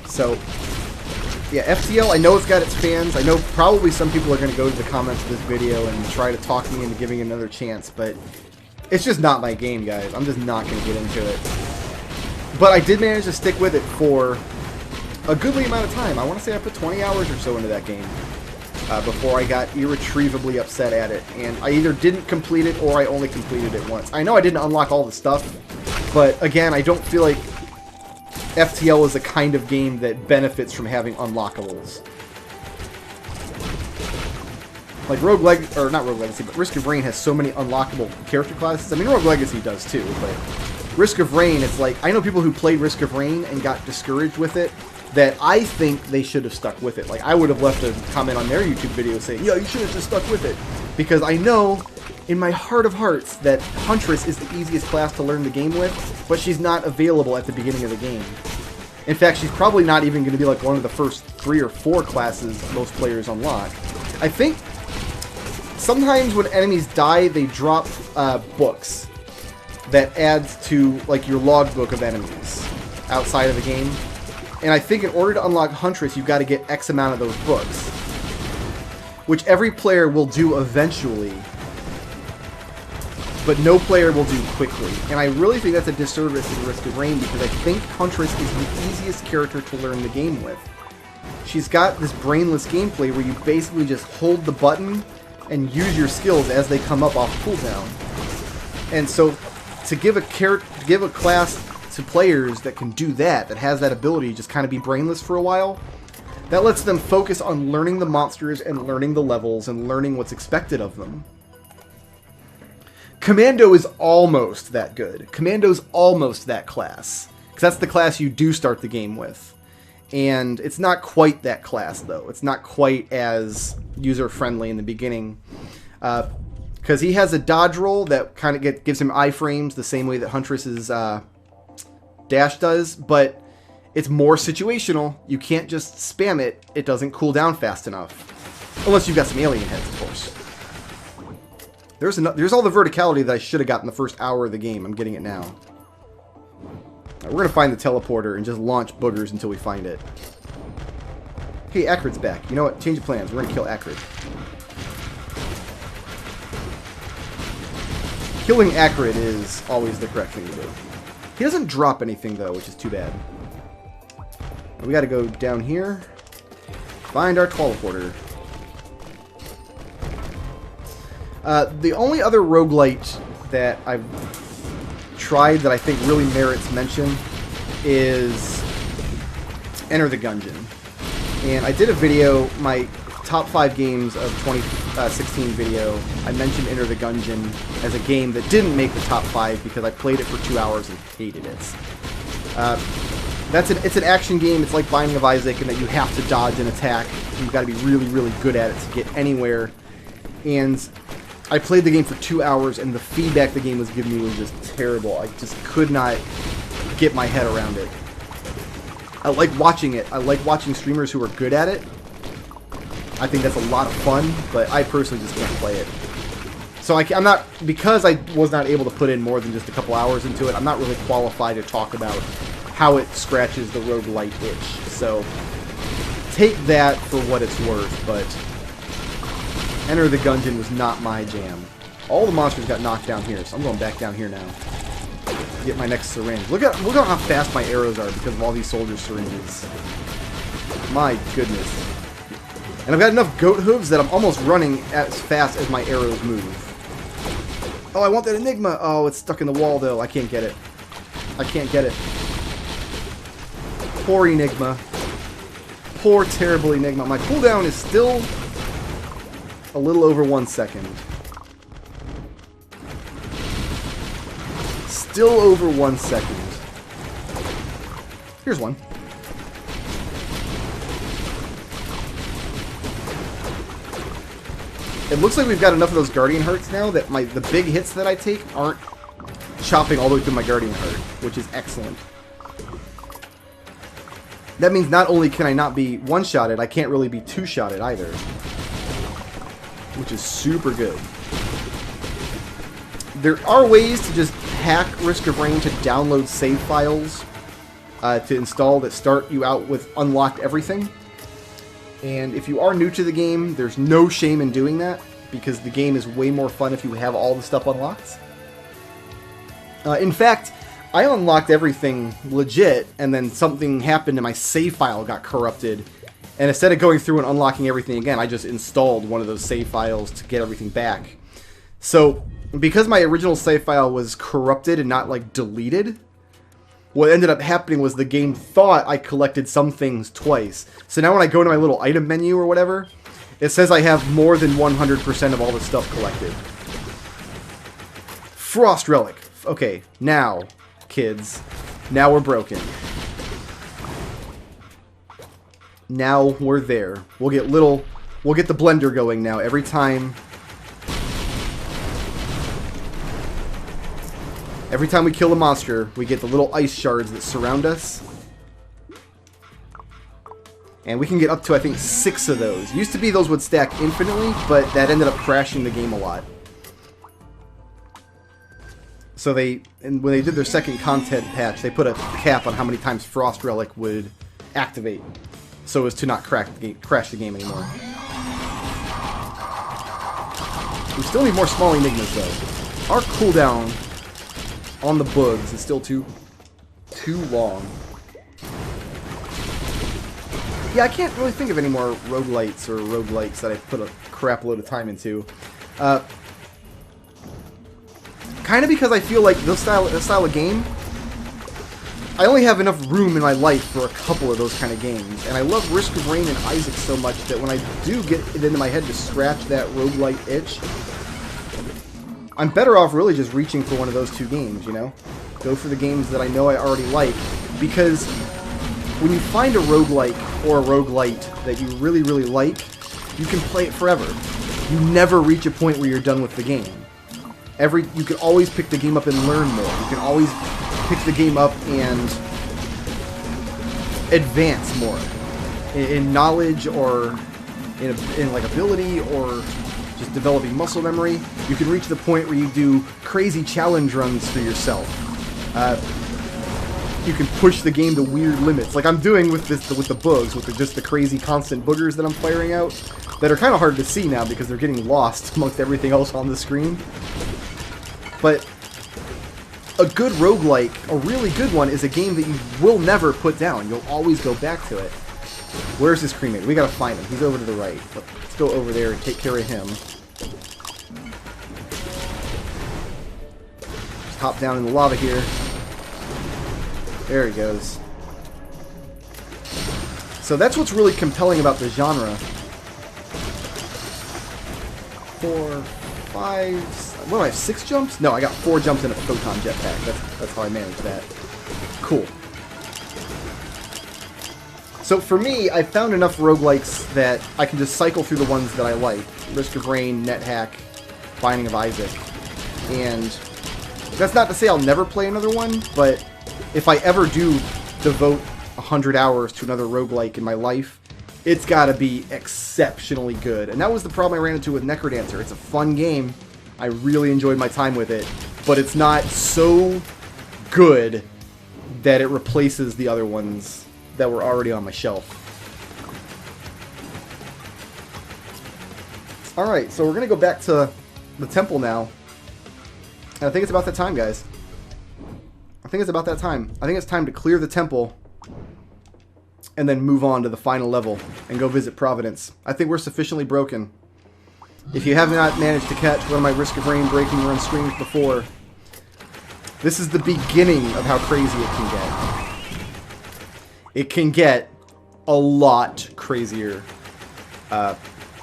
So, yeah, FTL, I know it's got its fans. I know probably some people are going to go to the comments of this video and try to talk me into giving it another chance, but it's just not my game, guys. I'm just not going to get into it. But I did manage to stick with it for a goodly amount of time. I want to say I put 20 hours or so into that game before I got irretrievably upset at it. And I either didn't complete it or I only completed it once. I know I didn't unlock all the stuff, but again, I don't feel like FTL is the kind of game that benefits from having unlockables. Like Rogue Legacy, or not Rogue Legacy, but Risk of Rain has so many unlockable character classes. I mean, Rogue Legacy does too, but Risk of Rain, it's like, I know people who played Risk of Rain and got discouraged with it, that I think they should have stuck with it. Like, I would have left a comment on their YouTube video saying, yo, you should have just stuck with it. Because I know, in my heart of hearts, that Huntress is the easiest class to learn the game with, but she's not available at the beginning of the game. In fact, she's probably not even going to be like one of the first 3 or 4 classes most players unlock. I think sometimes when enemies die, they drop books that adds to like your logbook of enemies outside of the game. And I think in order to unlock Huntress, you've got to get X amount of those books, which every player will do eventually, but no player will do quickly. And I really think that's a disservice in Risk of Rain, because I think Huntress is the easiest character to learn the game with. She's got this brainless gameplay where you basically just hold the button and use your skills as they come up off cooldown. And so to give a class to players that can do that, that has that ability to just kind of be brainless for a while, that lets them focus on learning the monsters and learning the levels and learning what's expected of them. Commando is almost that good. Commando's almost that class, because that's the class you do start the game with. And it's not quite that class, though. It's not quite as user-friendly in the beginning. Because he has a dodge roll that kind of gives him iframes the same way that Huntress's dash does, but it's more situational. You can't just spam it. It doesn't cool down fast enough. Unless you've got some alien heads, of course. There's all the verticality that I should have gotten the first hour of the game. I'm getting it now. Right, we're going to find the teleporter and just launch boogers until we find it. Hey, Acrid's back. You know what? Change of plans. We're going to kill Acrid. Killing Acrid is always the correct thing to do. He doesn't drop anything, though, which is too bad. We got to go down here. Find our teleporter. The only other roguelite that I've tried that I think really merits mention is Enter the Gungeon. And I did a video, my top 5 games of 2016 video. I mentioned Enter the Gungeon as a game that didn't make the top 5 because I played it for 2 hours and hated it. It's an action game. It's like Binding of Isaac in that you have to dodge and attack. You've got to be really, really good at it to get anywhere. And I played the game for 2 hours, and the feedback the game was giving me was just terrible. I just could not get my head around it. I like watching it. I like watching streamers who are good at it. I think that's a lot of fun, but I personally just can't play it. So I'm not, because I was not able to put in more than just a couple hours into it, I'm not really qualified to talk about how it scratches the roguelite itch. So take that for what it's worth, but Enter the Gungeon was not my jam. All the monsters got knocked down here, so I'm going back down here now. Get my next syringe. Look at how fast my arrows are because of all these soldier syringes. My goodness. And I've got enough goat hooves that I'm almost running as fast as my arrows move. Oh, I want that Enigma. Oh, it's stuck in the wall, though. I can't get it. I can't get it. Poor Enigma. Poor, terrible Enigma. My cooldown is still a little over 1 second. Still over 1 second. Here's one. It looks like we've got enough of those Guardian Hearts now that the big hits that I take aren't chopping all the way through my Guardian Heart, which is excellent. That means not only can I not be one-shotted, I can't really be two-shotted either, which is super good. There are ways to just hack Risk of Rain to download save files to install that start you out with unlocked everything. And if you are new to the game, there's no shame in doing that, because the game is way more fun if you have all the stuff unlocked. In fact, I unlocked everything legit, and then something happened and my save file got corrupted. And instead of going through and unlocking everything again, I just installed one of those save files to get everything back. So, because my original save file was corrupted and not, like, deleted, what ended up happening was the game thought I collected some things twice. So now when I go to my little item menu or whatever, it says I have more than 100% of all the stuff collected. Frost Relic. Okay, now, kids, now we're broken. Now we're there. We'll get the blender going now every time. Every time we kill a monster, we get the little ice shards that surround us. And we can get up to, I think, 6 of those. Used to be those would stack infinitely, but that ended up crashing the game a lot. So when they did their second content patch, they put a cap on how many times Frost Relic would activate, so as to not crash the game anymore. We still need more small enigmas, though. Our cooldown on the bugs is still too long. Yeah, I can't really think of any more roguelites or roguelikes that I put a crap load of time into. Kind of because I feel like this style of game, I only have enough room in my life for a couple of those kind of games. And I love Risk of Rain and Isaac so much that when I do get it into my head to scratch that roguelite itch, I'm better off really just reaching for one of those 2 games, you know? Go for the games that I know I already like. Because when you find a roguelike or a roguelite that you really, really like, you can play it forever. You never reach a point where you're done with the game. You can always pick the game up and learn more. You can always pick the game up and advance more in knowledge or in like ability or just developing muscle memory. You can reach the point where you do crazy challenge runs for yourself. You can push the game to weird limits, like I'm doing with the bugs, with just the crazy constant boogers that I'm firing out, that are kind of hard to see now because they're getting lost amongst everything else on the screen. But a good roguelike, a really good one, is a game that you will never put down. You'll always go back to it. Where's this cremate? We gotta find him. He's over to the right. Let's go over there and take care of him. Just hop down in the lava here. There he goes. So that's what's really compelling about the genre. 4, 5... What do I have, 6 jumps? No, I got 4 jumps in a photon jetpack. That's how I managed that. Cool. So for me, I found enough roguelikes that I can just cycle through the ones that I like. Risk of Rain, NetHack, Binding of Isaac. And that's not to say I'll never play another one, but if I ever do devote 100 hours to another roguelike in my life, it's gotta be exceptionally good. And that was the problem I ran into with Necrodancer. It's a fun game. I really enjoyed my time with it, but it's not so good that it replaces the other ones that were already on my shelf. Alright, so we're going to go back to the temple now. And I think it's about that time, guys. I think it's about that time. I think it's time to clear the temple and then move on to the final level and go visit Providence. I think we're sufficiently broken. If you have not managed to catch one of my Risk of Rain breaking run streams before, this is the beginning of how crazy it can get. It can get a lot crazier.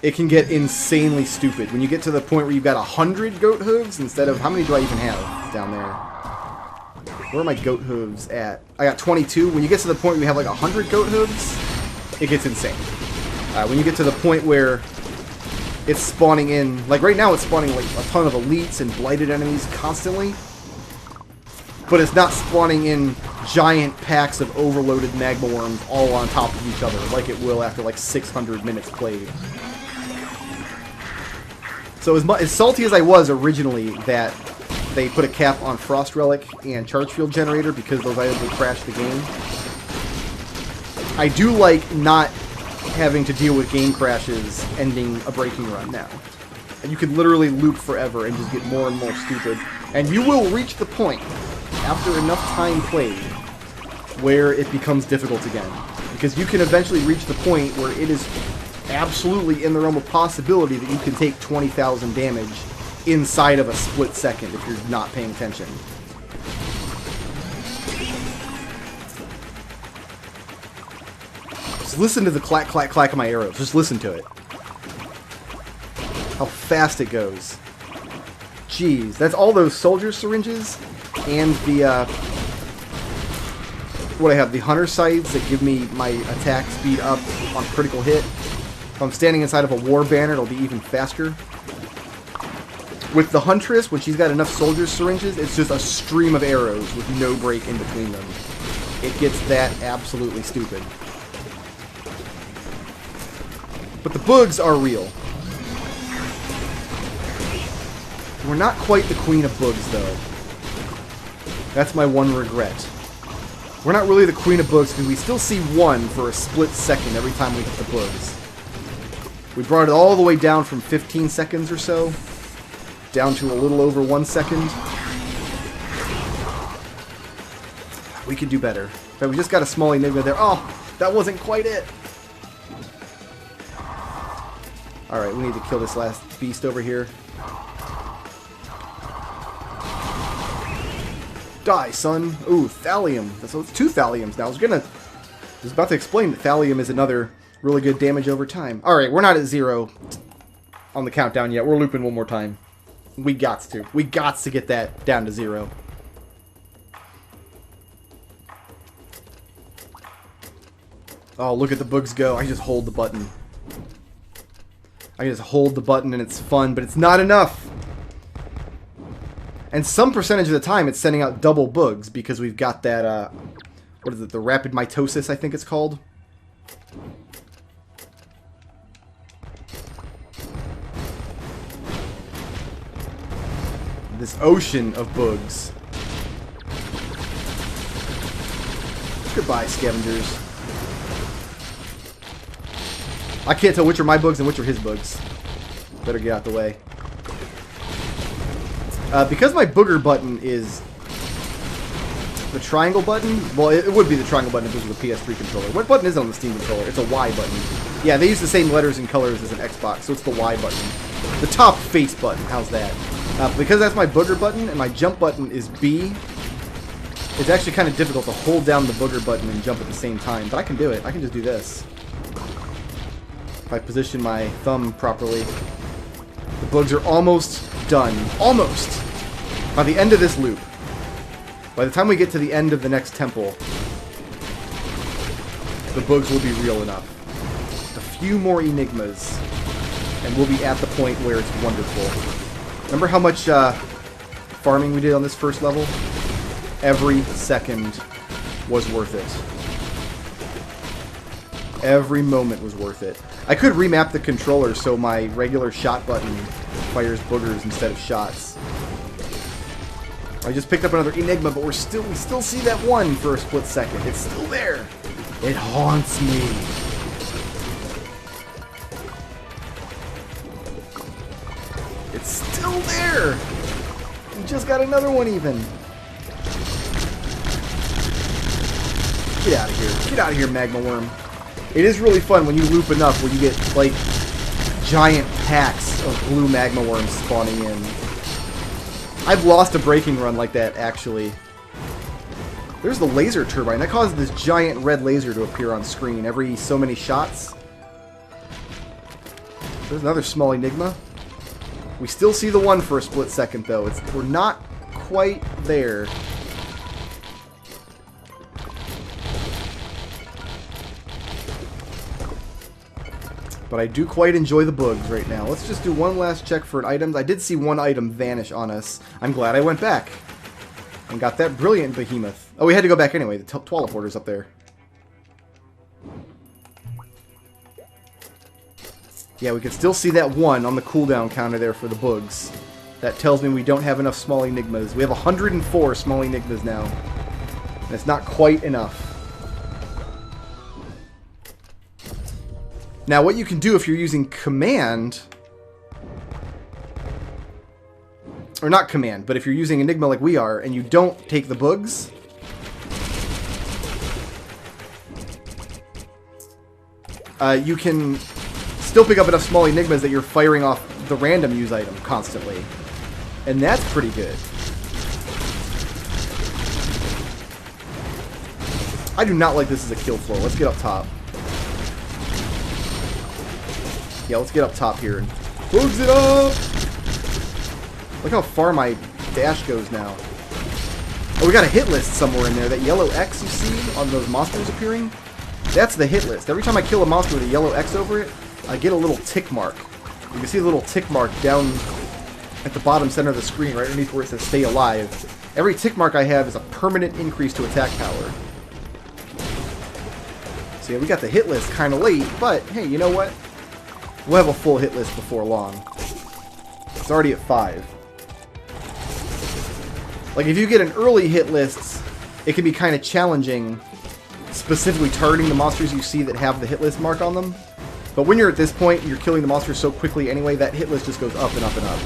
It can get insanely stupid. When you get to the point where you've got 100 goat hooves instead of... How many do I even have down there? Where are my goat hooves at? I got 22. When you get to the point where you have like 100 goat hooves, it gets insane. When you get to the point where it's spawning in... Like right now it's spawning like a ton of elites and blighted enemies constantly. But it's not spawning in giant packs of overloaded magma worms all on top of each other like it will after like 600 minutes played. So as salty as I was originally that they put a cap on Frost Relic and Charge Field Generator because those items would crash the game, I do like not having to deal with game crashes ending a breaking run now. And you can literally loop forever and just get more and more stupid. And you will reach the point, after enough time played, where it becomes difficult again. Because you can eventually reach the point where it is absolutely in the realm of possibility that you can take 20,000 damage inside of a split second if you're not paying attention. Just listen to the clack, clack, clack of my arrows. Just listen to it. How fast it goes. Jeez, that's all those soldier syringes and the, what I have, the hunter sights that give me my attack speed up on critical hit. If I'm standing inside of a war banner, it'll be even faster. With the Huntress, when she's got enough soldier syringes, it's just a stream of arrows with no break in between them. It gets that absolutely stupid. But the bugs are real. We're not quite the queen of bugs, though. That's my one regret. We're not really the queen of bugs because we still see one for a split second every time we hit the bugs. We brought it all the way down from 15 seconds or so, down to a little over 1 second. We could do better. But we just got a small enigma there. Oh, that wasn't quite it. Alright, we need to kill this last beast over here. Die, son. Ooh, thallium. So it's 2 thalliums now. I was about to explain that thallium is another really good damage over time. Alright, we're not at 0 on the countdown yet. We're looping one more time. We got to. We got to get that down to 0. Oh, look at the bugs go. I just hold the button. I just hold the button and it's fun, but it's not enough. And some percentage of the time it's sending out double bugs because we've got that, what is it, the rapid mitosis, I think it's called. This ocean of bugs. Goodbye, scavengers. I can't tell which are my bugs and which are his bugs. Better get out the way. Because my booger button is the triangle button, well, it would be the triangle button if this was a PS3 controller. What button is it on the Steam controller? It's a Y button. Yeah, they use the same letters and colors as an Xbox, so it's the Y button. The top face button, how's that? Because that's my booger button and my jump button is B, it's actually kind of difficult to hold down the booger button and jump at the same time, but I can do it. I can just do this. If I position my thumb properly. The bugs are almost done. Almost! By the end of this loop. By the time we get to the end of the next temple, the bugs will be real enough. Just a few more enigmas, and we'll be at the point where it's wonderful. Remember how much farming we did on this first level? Every second was worth it. Every moment was worth it. I could remap the controller so my regular shot button fires boogers instead of shots. I just picked up another enigma, but we still see that one for a split second. It's still there. It haunts me. It's still there. We just got another one even. Get out of here. Get out of here, Magma Worm. It is really fun when you loop enough where you get, like, giant packs of blue magma worms spawning in. I've lost a breaking run like that, actually. There's the laser turbine. That causes this giant red laser to appear on screen every so many shots. There's another small enigma. We still see the one for a split second, though. We're not quite there. But I do quite enjoy the bugs right now. Let's just do one last check for items. I did see one item vanish on us. I'm glad I went back and got that brilliant behemoth. Oh, we had to go back anyway. The teleporter's up there. Yeah, we can still see that one on the cooldown counter there for the bugs. That tells me we don't have enough small enigmas. We have 104 small enigmas now. And it's not quite enough. Now, what you can do if you're using command, or not command, but if you're using Enigma like we are, and you don't take the bugs, you can still pick up enough small Enigmas that you're firing off the random use item constantly. And that's pretty good. I do not like this as a kill flow. Let's get up top. Yeah, let's get up top here and bugs it up! Look how far my dash goes now. Oh, we got a hit list somewhere in there. That yellow X you see on those monsters appearing? That's the hit list. Every time I kill a monster with a yellow X over it, I get a little tick mark. You can see the little tick mark down at the bottom center of the screen, right underneath where it says stay alive. Every tick mark I have is a permanent increase to attack power. So yeah, we got the hit list kind of late, but hey, you know what? We'll have a full hit list before long. It's already at 5. Like, if you get an early hit list, it can be kind of challenging specifically targeting the monsters you see that have the hit list mark on them. But when you're at this point, you're killing the monsters so quickly anyway, that hit list just goes up and up and up.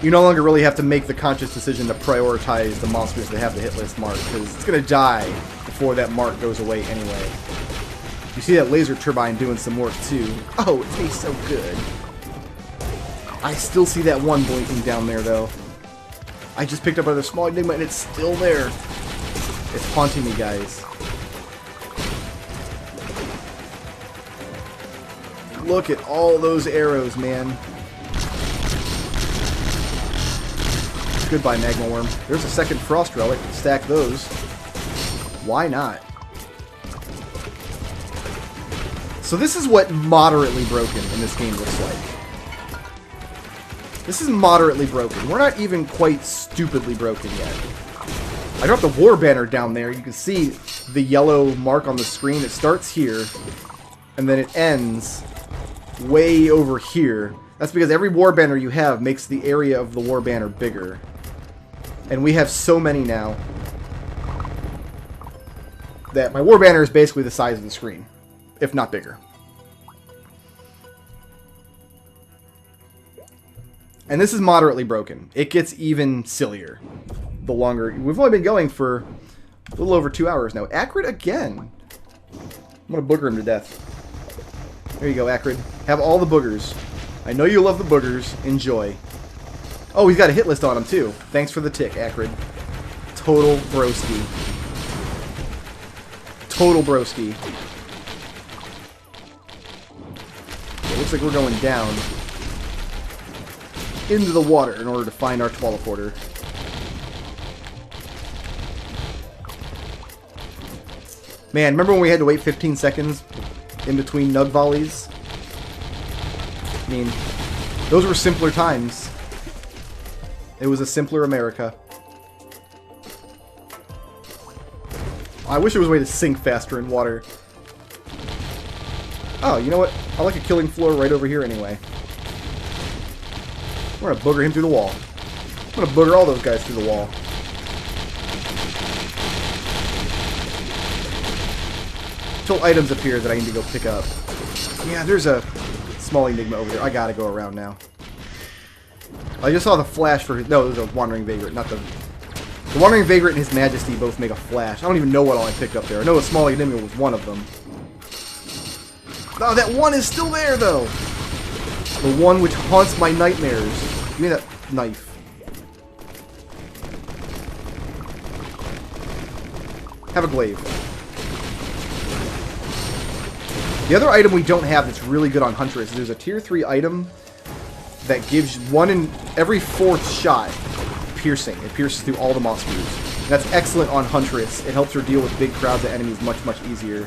You no longer really have to make the conscious decision to prioritize the monsters that have the hit list mark, because it's going to die before that mark goes away anyway. You see that laser turbine doing some work too. Oh, it tastes so good. I still see that one blinking down there though. I just picked up another small Enigma and it's still there. It's haunting me, guys. Look at all those arrows, man. Goodbye, Magma Worm. There's a second Frost Relic. Stack those. Why not? So this is what moderately broken in this game looks like. This is moderately broken. We're not even quite stupidly broken yet. I dropped the war banner down there. You can see the yellow mark on the screen. It starts here, and then it ends way over here. That's because every war banner you have makes the area of the war banner bigger. And we have so many now that my war banner is basically the size of the screen, if not bigger. And this is moderately broken. It gets even sillier the longer. We've only been going for a little over 2 hours now. Acrid again. I'm going to booger him to death. There you go, Acrid. Have all the boogers. I know you love the boogers. Enjoy. Oh, he's got a hit list on him, too. Thanks for the tick, Acrid. Total broski. Total broski. It looks like we're going down into the water in order to find our teleporter. Man, remember when we had to wait 15 seconds in between nug volleys? I mean, those were simpler times. It was a simpler America. I wish there was a way to sink faster in water. Oh, you know what? I like a killing floor right over here anyway. We're gonna booger him through the wall. I'm gonna booger all those guys through the wall. Until items appear that I need to go pick up. Yeah, there's a small Enigma over there. I gotta go around now. I just saw the flash for his... No, it was a Wandering Vagrant, not the... The Wandering Vagrant and his Majesty both make a flash. I don't even know what all I picked up there. I know a small Enigma was one of them. Oh, that one is still there, though! The one which haunts my nightmares. Give me that knife. Have a glaive. The other item we don't have that's really good on Huntress is there's a tier 3 item that gives one in every 4th shot piercing. It pierces through all the monsters. That's excellent on Huntress. It helps her deal with big crowds of enemies much, much easier.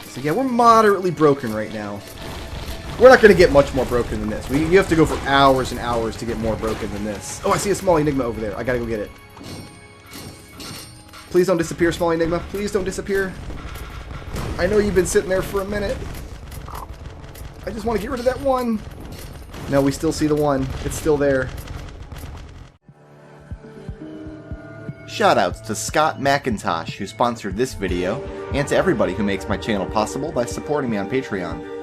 So yeah, we're moderately broken right now. We're not going to get much more broken than this. You have to go for hours and hours to get more broken than this. Oh, I see a small Enigma over there. I gotta go get it. Please don't disappear, small Enigma. Please don't disappear. I know you've been sitting there for a minute. I just want to get rid of that one. No, we still see the one. It's still there. Shoutouts to Scott McIntosh, who sponsored this video, and to everybody who makes my channel possible by supporting me on Patreon.